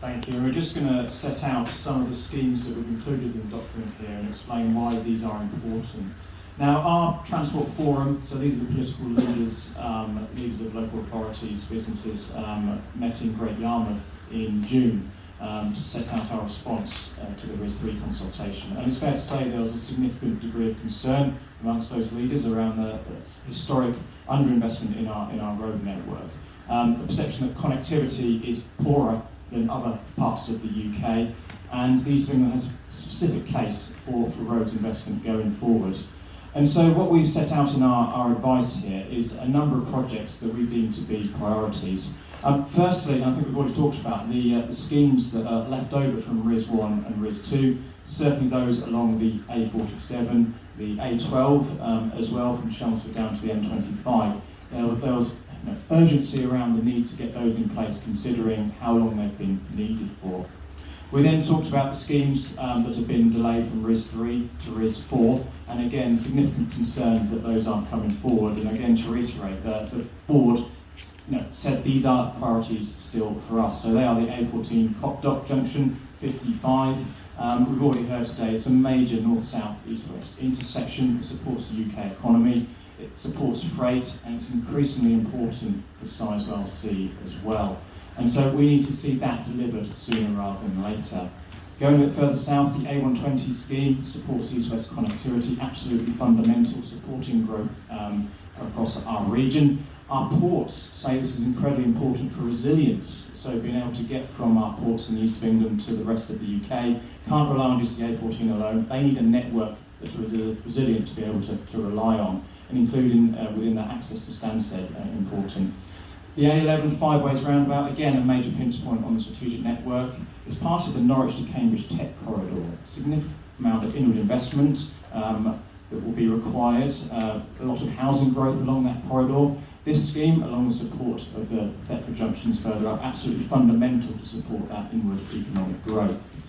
Thank you. We're just going to set out some of the schemes that we've included in the document here and explain why these are important. Now, our Transport Forum, so these are the political leaders, leaders of local authorities, businesses, met in Great Yarmouth in June to set out our response to the RIS3 consultation. And it's fair to say there was a significant degree of concern amongst those leaders around the historic underinvestment in our road network. The perception that connectivity is poorer than other parts of the UK, and the East of England has a specific case for roads investment going forward. And so what we've set out in our advice here is a number of projects that we deem to be priorities. Firstly, I think we've already talked about the schemes that are left over from RIS1 and RIS2, certainly those along the A47, the A12 as well, from Chelmsford down to the M25. There was urgency around the need to get those in place, considering how long they've been needed for. We then talked about the schemes that have been delayed from RIS3 to RIS4, and again, significant concern that those aren't coming forward. And again, to reiterate, the board said these are priorities still for us. So they are the A14 Copdock Junction, 55. We've already heard today it's a major north-south, east-west intersection that supports the UK economy. It supports freight, and it's increasingly important for Sizewell C as well. And so we need to see that delivered sooner rather than later. Going a bit further south, the A120 scheme supports east-west connectivity, absolutely fundamental, supporting growth across our region. Our ports say this is incredibly important for resilience, so being able to get from our ports in the east of England to the rest of the UK. Can't rely on just the A14 alone. They need a network that's resilient to be able to rely on, and including within that access to Stansted, important. The A11 Five-Ways Roundabout, again a major pinch point on the strategic network, is part of the Norwich to Cambridge Tech Corridor. Significant amount of inward investment that will be required, a lot of housing growth along that corridor. This scheme, along with support of the Thetford junctions further up, absolutely fundamental to support that inward economic growth.